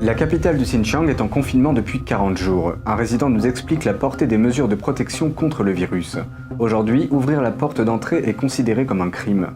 La capitale du Xinjiang est en confinement depuis 40 jours. Un résident nous explique la portée des mesures de protection contre le virus. Aujourd'hui, ouvrir la porte d'entrée est considéré comme un crime.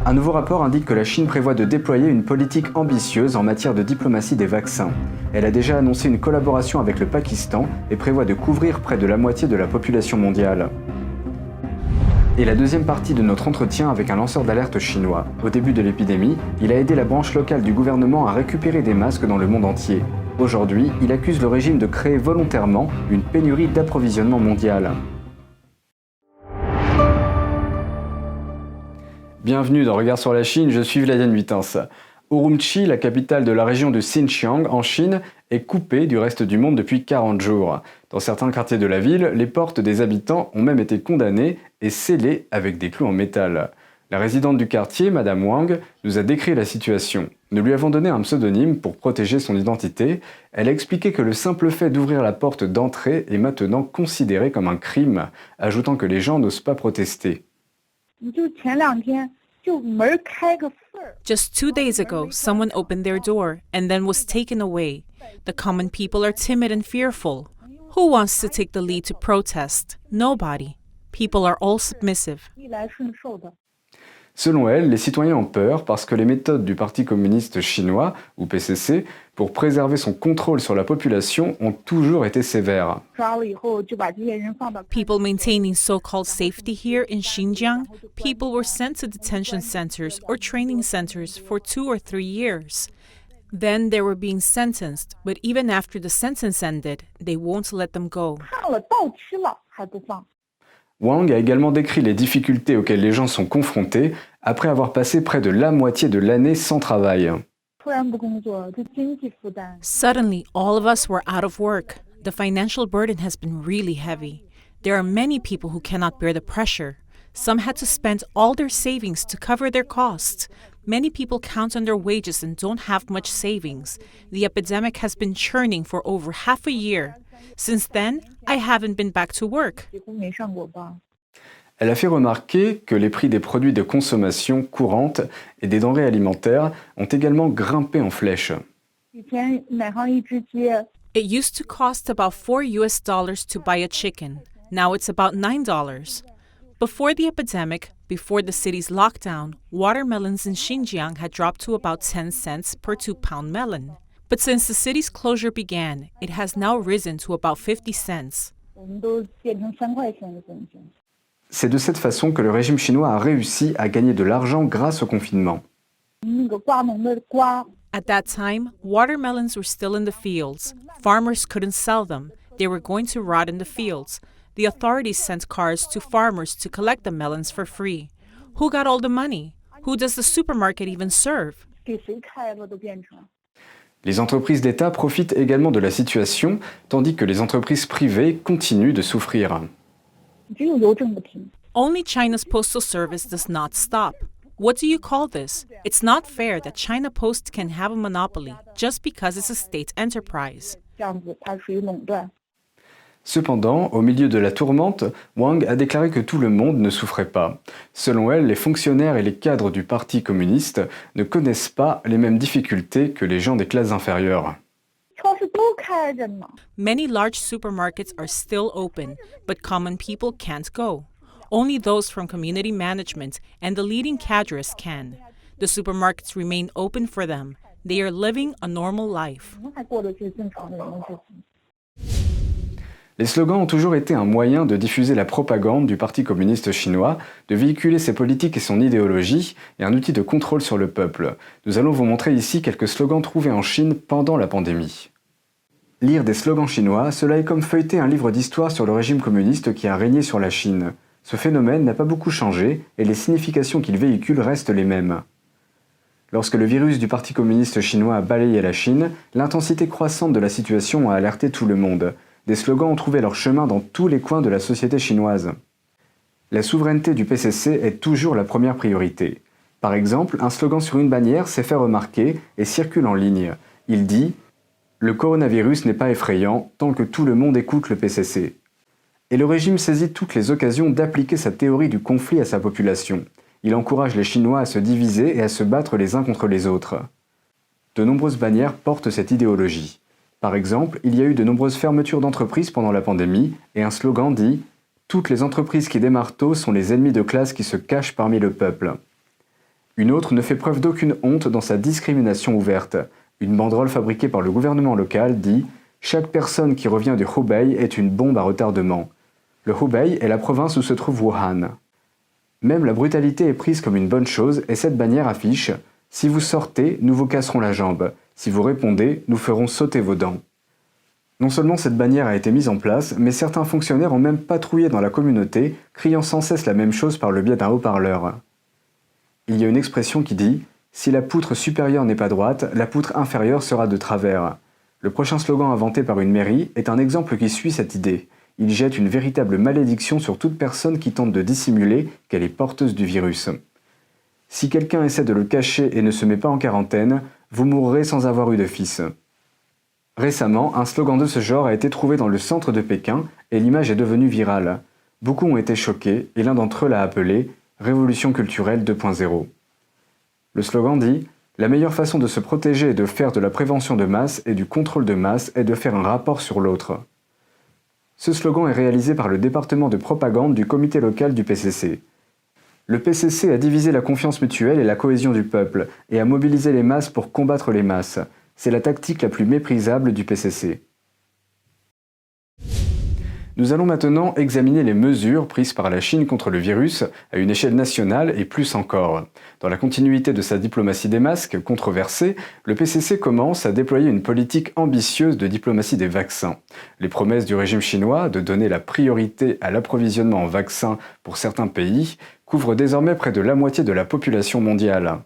Un nouveau rapport indique que la Chine prévoit de déployer une politique ambitieuse en matière de diplomatie des vaccins. Elle a déjà annoncé une collaboration avec le Pakistan et prévoit de couvrir près de la moitié de la population mondiale. Et la deuxième partie de notre entretien avec un lanceur d'alerte chinois. Au début de l'épidémie, il a aidé la branche locale du gouvernement à récupérer des masques dans le monde entier. Aujourd'hui, il accuse le régime de créer volontairement une pénurie d'approvisionnement mondial. Bienvenue dans Regard sur la Chine, je suis Vladian Huitens. Urumqi, la capitale de la région de Xinjiang en Chine, est coupée du reste du monde depuis 40 jours. Dans certains quartiers de la ville, les portes des habitants ont même été condamnées et scellées avec des clous en métal. La résidente du quartier, Madame Wang, nous a décrit la situation. Nous lui avons donné un pseudonyme pour protéger son identité. Elle a expliqué que le simple fait d'ouvrir la porte d'entrée est maintenant considéré comme un crime, ajoutant que les gens n'osent pas protester. Just 2 days ago, someone opened their door and then was taken away. The common people are timid and fearful. Who wants to take the lead to protest? Nobody. People are all submissive. Selon elle, les citoyens ont peur parce que les méthodes du Parti communiste chinois, ou PCC, pour préserver son contrôle sur la population ont toujours été sévères. People maintaining so-called safety here in Xinjiang, people were sent to detention centers or training centers for 2 or 3 years. Then they were being sentenced, but even after the sentence ended, they won't let them go. Wang a également décrit les difficultés auxquelles les gens sont confrontés après avoir passé près de la moitié de l'année sans travail. Suddenly, all of us were out of work. The financial burden has been really heavy. There are many people who cannot bear the pressure. Some had to spend all their savings to cover their costs. Many people count on their wages and don't have much savings. The epidemic has been churning for over half a year. Since then, I haven't been back to work. Elle a fait remarquer que les prix des produits de consommation courante et des denrées alimentaires ont également grimpé en flèche. It used to cost about $4 to buy a chicken. Now it's about $9. Before the epidemic, before the city's lockdown, watermelons in Xinjiang had dropped to about 10 cents per 2-pound melon. But since the city's closure began, it has now risen to about 50 cents. C'est de cette façon que le régime chinois a réussi à gagner de l'argent grâce au confinement. At that time, watermelons were still in the fields. Farmers couldn't sell them. They were going to rot in the fields. The authorities sent cars to farmers to collect the melons for free. Who got all the money? Who does the supermarket even serve? Les entreprises d'État profitent également de la situation, tandis que les entreprises privées continuent de souffrir. Only China's postal service does not stop. What do you call this? It's not fair that China Post can have a monopoly just because it's a state enterprise. Cependant, au milieu de la tourmente, Wang a déclaré que tout le monde ne souffrait pas. Selon elle, les fonctionnaires et les cadres du Parti communiste ne connaissent pas les mêmes difficultés que les gens des classes inférieures. Many large supermarkets are still open, but common people can't go. Only those from community management and the leading cadres can. The supermarkets remain open for them. They are living a normal life. Les slogans ont toujours été un moyen de diffuser la propagande du Parti communiste chinois, de véhiculer ses politiques et son idéologie, et un outil de contrôle sur le peuple. Nous allons vous montrer ici quelques slogans trouvés en Chine pendant la pandémie. Lire des slogans chinois, cela est comme feuilleter un livre d'histoire sur le régime communiste qui a régné sur la Chine. Ce phénomène n'a pas beaucoup changé et les significations qu'il véhicule restent les mêmes. Lorsque le virus du Parti communiste chinois a balayé la Chine, l'intensité croissante de la situation a alerté tout le monde. Des slogans ont trouvé leur chemin dans tous les coins de la société chinoise. La souveraineté du PCC est toujours la première priorité. Par exemple, un slogan sur une bannière s'est fait remarquer et circule en ligne. Il dit « Le coronavirus n'est pas effrayant tant que tout le monde écoute le PCC ». Et le régime saisit toutes les occasions d'appliquer sa théorie du conflit à sa population. Il encourage les Chinois à se diviser et à se battre les uns contre les autres. De nombreuses bannières portent cette idéologie. Par exemple, il y a eu de nombreuses fermetures d'entreprises pendant la pandémie et un slogan dit « Toutes les entreprises qui démarrent tôt sont les ennemis de classe qui se cachent parmi le peuple ». Une autre ne fait preuve d'aucune honte dans sa discrimination ouverte. Une banderole fabriquée par le gouvernement local dit « Chaque personne qui revient du Hubei est une bombe à retardement ». Le Hubei est la province où se trouve Wuhan. Même la brutalité est prise comme une bonne chose et cette bannière affiche « Si vous sortez, nous vous casserons la jambe. Si vous répondez, nous ferons sauter vos dents ». Non seulement cette bannière a été mise en place, mais certains fonctionnaires ont même patrouillé dans la communauté, criant sans cesse la même chose par le biais d'un haut-parleur. Il y a une expression qui dit « Si la poutre supérieure n'est pas droite, la poutre inférieure sera de travers ». Le prochain slogan inventé par une mairie est un exemple qui suit cette idée. Il jette une véritable malédiction sur toute personne qui tente de dissimuler qu'elle est porteuse du virus. Si quelqu'un essaie de le cacher et ne se met pas en quarantaine, vous mourrez sans avoir eu de fils. Récemment, un slogan de ce genre a été trouvé dans le centre de Pékin et l'image est devenue virale. Beaucoup ont été choqués et l'un d'entre eux l'a appelé « Révolution culturelle 2.0 ». Le slogan dit « La meilleure façon de se protéger et de faire de la prévention de masse et du contrôle de masse est de faire un rapport sur l'autre ». Ce slogan est réalisé par le département de propagande du comité local du PCC. Le PCC a divisé la confiance mutuelle et la cohésion du peuple, et a mobilisé les masses pour combattre les masses. C'est la tactique la plus méprisable du PCC. Nous allons maintenant examiner les mesures prises par la Chine contre le virus à une échelle nationale et plus encore. Dans la continuité de sa diplomatie des masques controversée, le PCC commence à déployer une politique ambitieuse de diplomatie des vaccins. Les promesses du régime chinois de donner la priorité à l'approvisionnement en vaccins pour certains pays couvrent désormais près de la moitié de la population mondiale.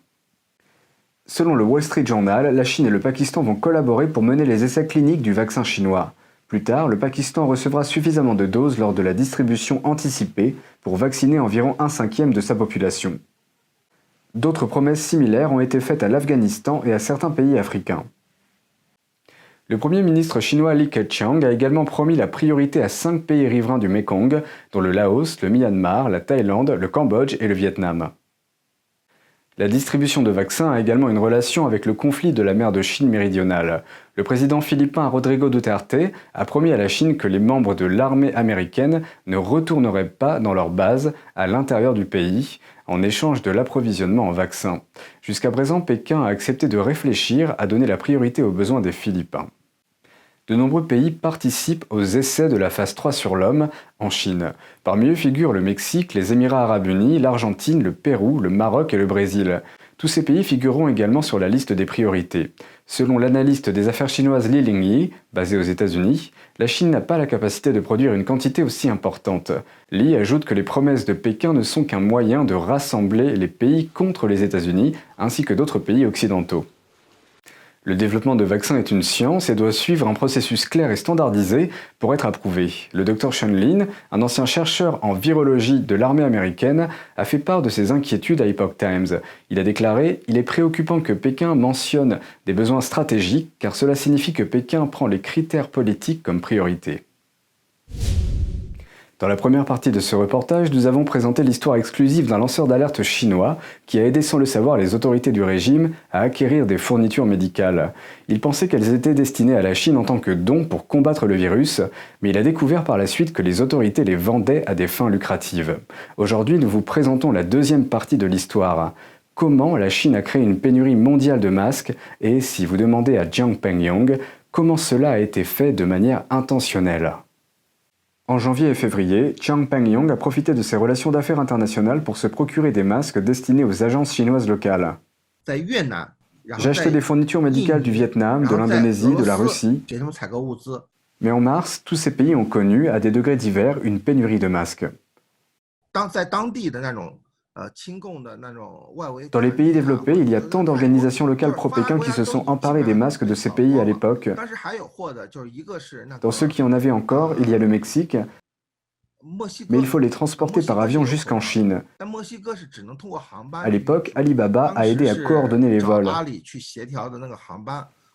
Selon le Wall Street Journal, la Chine et le Pakistan vont collaborer pour mener les essais cliniques du vaccin chinois. Plus tard, le Pakistan recevra suffisamment de doses lors de la distribution anticipée pour vacciner environ 1/5 de sa population. D'autres promesses similaires ont été faites à l'Afghanistan et à certains pays africains. Le Premier ministre chinois Li Keqiang a également promis la priorité à 5 pays riverains du Mékong, dont le Laos, le Myanmar, la Thaïlande, le Cambodge et le Vietnam. La distribution de vaccins a également une relation avec le conflit de la mer de Chine méridionale. Le président philippin Rodrigo Duterte a promis à la Chine que les membres de l'armée américaine ne retourneraient pas dans leur base à l'intérieur du pays en échange de l'approvisionnement en vaccins. Jusqu'à présent, Pékin a accepté de réfléchir à donner la priorité aux besoins des Philippins. De nombreux pays participent aux essais de la phase 3 sur l'homme en Chine. Parmi eux figurent le Mexique, les Émirats arabes unis, l'Argentine, le Pérou, le Maroc et le Brésil. Tous ces pays figureront également sur la liste des priorités. Selon l'analyste des affaires chinoise Li Lingyi, basée aux États-Unis, la Chine n'a pas la capacité de produire une quantité aussi importante. Li ajoute que les promesses de Pékin ne sont qu'un moyen de rassembler les pays contre les États-Unis ainsi que d'autres pays occidentaux. Le développement de vaccins est une science et doit suivre un processus clair et standardisé pour être approuvé. Le Dr Sean Lin, un ancien chercheur en virologie de l'armée américaine, a fait part de ses inquiétudes à Epoch Times. Il a déclaré « Il est préoccupant que Pékin mentionne des besoins stratégiques car cela signifie que Pékin prend les critères politiques comme priorité ». Dans la première partie de ce reportage, nous avons présenté l'histoire exclusive d'un lanceur d'alerte chinois qui a aidé sans le savoir les autorités du régime à acquérir des fournitures médicales. Il pensait qu'elles étaient destinées à la Chine en tant que don pour combattre le virus, mais il a découvert par la suite que les autorités les vendaient à des fins lucratives. Aujourd'hui, nous vous présentons la deuxième partie de l'histoire. Comment la Chine a créé une pénurie mondiale de masques et, si vous demandez à Jiang Pengyong, comment cela a été fait de manière intentionnelle. En janvier et février, Jiang Pengyong a profité de ses relations d'affaires internationales pour se procurer des masques destinés aux agences chinoises locales. J'ai acheté des fournitures médicales du Vietnam, de l'Indonésie, de la Russie. Mais en mars, tous ces pays ont connu, à des degrés divers, une pénurie de masques. Dans les pays développés, il y a tant d'organisations locales pro-Pékin qui se sont emparées des masques de ces pays à l'époque. Dans ceux qui en avaient encore, il y a le Mexique, mais il faut les transporter par avion jusqu'en Chine. À l'époque, Alibaba a aidé à coordonner les vols.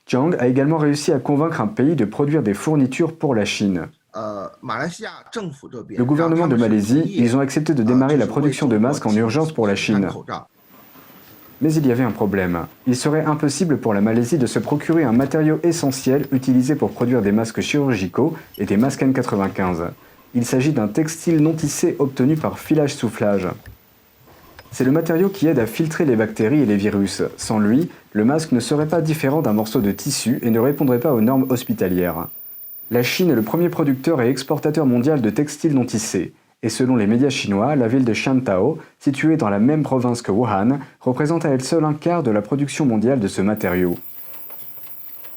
Jiang a également réussi à convaincre un pays de produire des fournitures pour la Chine. Le gouvernement de Malaisie, ils ont accepté de démarrer la production de masques en urgence pour la Chine. Mais il y avait un problème. Il serait impossible pour la Malaisie de se procurer un matériau essentiel utilisé pour produire des masques chirurgicaux et des masques N95. Il s'agit d'un textile non tissé obtenu par filage-soufflage. C'est le matériau qui aide à filtrer les bactéries et les virus. Sans lui, le masque ne serait pas différent d'un morceau de tissu et ne répondrait pas aux normes hospitalières. La Chine est le premier producteur et exportateur mondial de textiles non tissés. Et selon les médias chinois, la ville de Xiantao, située dans la même province que Wuhan, représente à elle seule un quart de la production mondiale de ce matériau.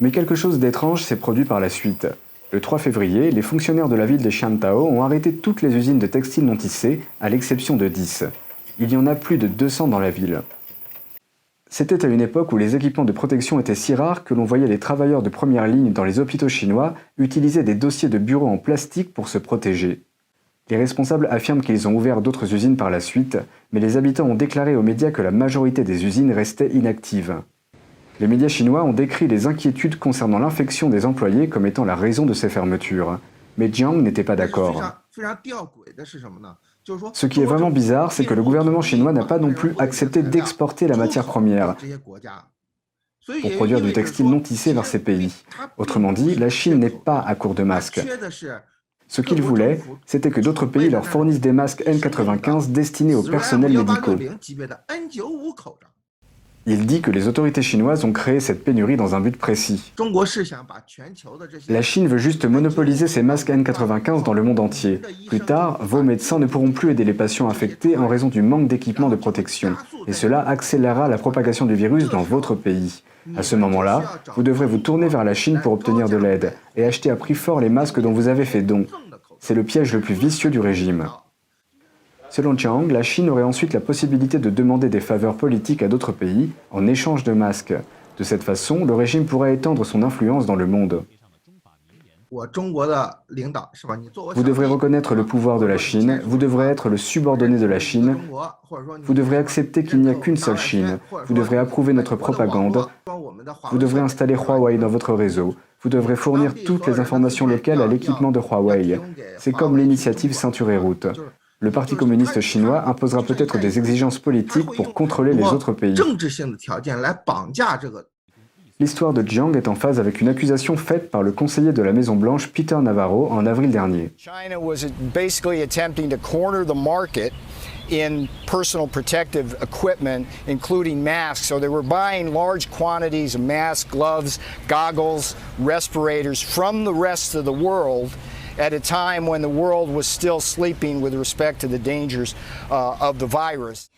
Mais quelque chose d'étrange s'est produit par la suite. Le 3 février, les fonctionnaires de la ville de Xiantao ont arrêté toutes les usines de textiles non tissés, à l'exception de 10. Il y en a plus de 200 dans la ville. C'était à une époque où les équipements de protection étaient si rares que l'on voyait les travailleurs de première ligne dans les hôpitaux chinois utiliser des dossiers de bureau en plastique pour se protéger. Les responsables affirment qu'ils ont ouvert d'autres usines par la suite, mais les habitants ont déclaré aux médias que la majorité des usines restaient inactives. Les médias chinois ont décrit les inquiétudes concernant l'infection des employés comme étant la raison de ces fermetures. Mais Jiang n'était pas d'accord. Ce qui est vraiment bizarre, c'est que le gouvernement chinois n'a pas non plus accepté d'exporter la matière première pour produire du textile non tissé vers ces pays. Autrement dit, la Chine n'est pas à court de masques. Ce qu'ils voulaient, c'était que d'autres pays leur fournissent des masques N95 destinés au personnel médical. Il dit que les autorités chinoises ont créé cette pénurie dans un but précis. La Chine veut juste monopoliser ces masques N95 dans le monde entier. Plus tard, vos médecins ne pourront plus aider les patients infectés en raison du manque d'équipements de protection. Et cela accélérera la propagation du virus dans votre pays. À ce moment-là, vous devrez vous tourner vers la Chine pour obtenir de l'aide et acheter à prix fort les masques dont vous avez fait don. C'est le piège le plus vicieux du régime. Selon Jiang, la Chine aurait ensuite la possibilité de demander des faveurs politiques à d'autres pays en échange de masques. De cette façon, le régime pourrait étendre son influence dans le monde. Vous devrez reconnaître le pouvoir de la Chine, vous devrez être le subordonné de la Chine, vous devrez accepter qu'il n'y a qu'une seule Chine, vous devrez approuver notre propagande, vous devrez installer Huawei dans votre réseau, vous devrez fournir toutes les informations locales à l'équipement de Huawei. C'est comme l'initiative Ceinture et Route. Le Parti communiste chinois imposera peut-être des exigences politiques pour contrôler les autres pays. L'histoire de Jiang est en phase avec une accusation faite par le conseiller de la Maison-Blanche Peter Navarro en avril dernier. China was basically attempting to corner the market in personal protective equipment, including masks. So they were buying large quantities of masks, gloves, goggles, respirators from the rest of the world at a time when the world was still sleeping with respect to the dangers of the virus.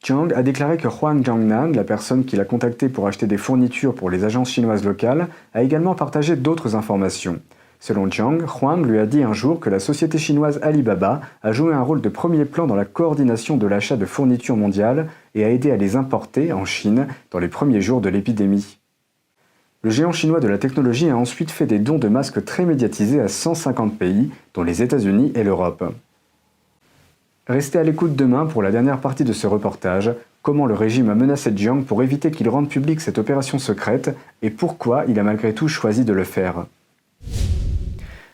Jiang a déclaré que Huang Jiangnan, la personne qui l'a contacté pour acheter des fournitures pour les agences chinoises locales, a également partagé d'autres informations. Selon Jiang, Huang lui a dit un jour que la société chinoise Alibaba a joué un rôle de premier plan dans la coordination de l'achat de fournitures mondiales et a aidé à les importer en Chine dans les premiers jours de l'épidémie. Le géant chinois de la technologie a ensuite fait des dons de masques très médiatisés à 150 pays, dont les États-Unis et l'Europe. Restez à l'écoute demain pour la dernière partie de ce reportage, comment le régime a menacé Jiang pour éviter qu'il rende publique cette opération secrète et pourquoi il a malgré tout choisi de le faire.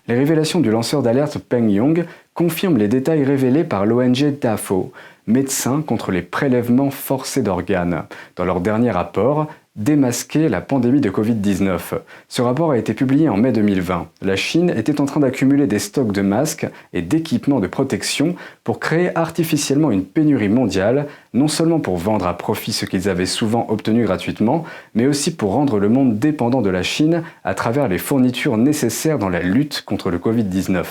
Les révélations du lanceur d'alerte Peng Yong confirment les détails révélés par l'ONG DAFO, Médecins contre les prélèvements forcés d'organes, dans leur dernier rapport « Démasquer la pandémie de Covid-19 ». Ce rapport a été publié en mai 2020. La Chine était en train d'accumuler des stocks de masques et d'équipements de protection pour créer artificiellement une pénurie mondiale, non seulement pour vendre à profit ce qu'ils avaient souvent obtenu gratuitement, mais aussi pour rendre le monde dépendant de la Chine à travers les fournitures nécessaires dans la lutte contre le Covid-19.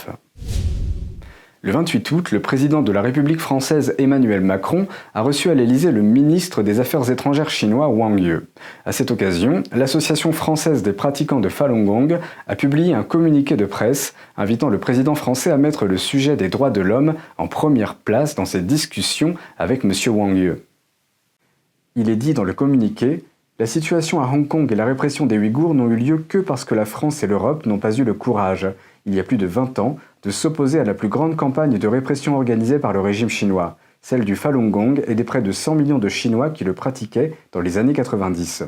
Le 28 août, le président de la République française Emmanuel Macron a reçu à l'Élysée le ministre des Affaires étrangères chinois Wang Yi. À cette occasion, l'Association française des pratiquants de Falun Gong a publié un communiqué de presse invitant le président français à mettre le sujet des droits de l'homme en première place dans ses discussions avec M. Wang Yi. Il est dit dans le communiqué « La situation à Hong Kong et la répression des Ouïghours n'ont eu lieu que parce que la France et l'Europe n'ont pas eu le courage, il y a plus de 20 ans, de s'opposer à la plus grande campagne de répression organisée par le régime chinois, celle du Falun Gong et des près de 100 millions de Chinois qui le pratiquaient dans les années 90.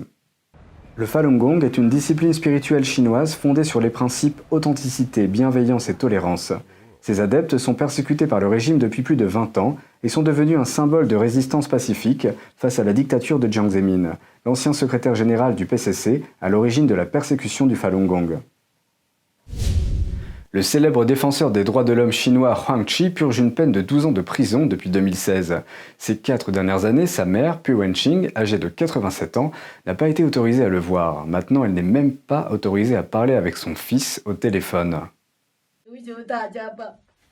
Le Falun Gong est une discipline spirituelle chinoise fondée sur les principes authenticité, bienveillance et tolérance. Ses adeptes sont persécutés par le régime depuis plus de 20 ans et sont devenus un symbole de résistance pacifique face à la dictature de Jiang Zemin, l'ancien secrétaire général du PCC à l'origine de la persécution du Falun Gong. Le célèbre défenseur des droits de l'homme chinois Huang Qi purge une peine de 12 ans de prison depuis 2016. Ces 4 dernières années, sa mère, Pu Wenqing, âgée de 87 ans, n'a pas été autorisée à le voir. Maintenant, elle n'est même pas autorisée à parler avec son fils au téléphone.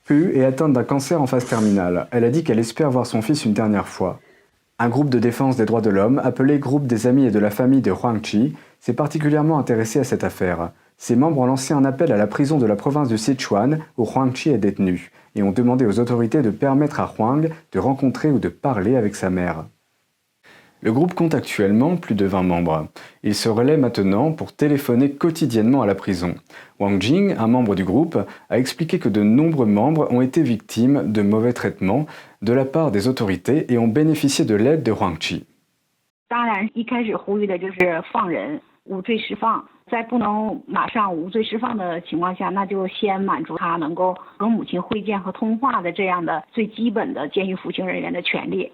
Pu est atteinte d'un cancer en phase terminale. Elle a dit qu'elle espère voir son fils une dernière fois. Un groupe de défense des droits de l'homme, appelé Groupe des amis et de la famille de Huang Qi, s'est particulièrement intéressé à cette affaire. Ses membres ont lancé un appel à la prison de la province du Sichuan où Huang Qi est détenu et ont demandé aux autorités de permettre à Huang de rencontrer ou de parler avec sa mère. Le groupe compte actuellement plus de 20 membres. Il se relaie maintenant pour téléphoner quotidiennement à la prison. Wang Jing, un membre du groupe, a expliqué que de nombreux membres ont été victimes de mauvais traitements de la part des autorités et ont bénéficié de l'aide de Huang Qi. 当然，一开始呼吁的就是放人，无罪释放。在不能马上无罪释放的情况下，那就先满足他能够和母亲会见和通话的这样的最基本的监狱服刑人员的权利。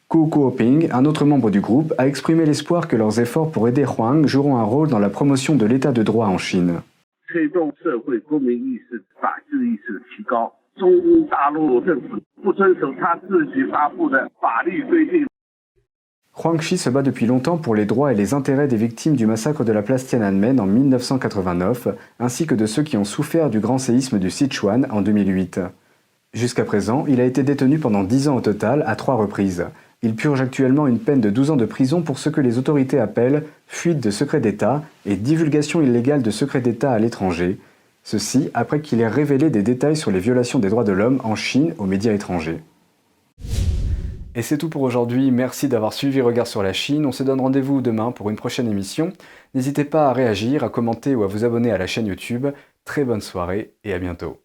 Gu Guoping, un autre membre du groupe, a exprimé l'espoir que leurs efforts pour aider Huang joueront un rôle dans la promotion de l'état de droit en Chine. 推动社会公民意识、法治意识的提高。中共大陆政府不遵守他自己发布的法律规定。 Huang Qi se bat depuis longtemps pour les droits et les intérêts des victimes du massacre de la place Tiananmen en 1989, ainsi que de ceux qui ont souffert du grand séisme du Sichuan en 2008. Jusqu'à présent, il a été détenu pendant 10 ans au total, à 3 reprises. Il purge actuellement une peine de 12 ans de prison pour ce que les autorités appellent fuite de secret d'État et divulgation illégale de secrets d'État à l'étranger. Ceci après qu'il ait révélé des détails sur les violations des droits de l'homme en Chine aux médias étrangers. Et c'est tout pour aujourd'hui, merci d'avoir suivi Regard sur la Chine, on se donne rendez-vous demain pour une prochaine émission. N'hésitez pas à réagir, à commenter ou à vous abonner à la chaîne YouTube. Très bonne soirée et à bientôt.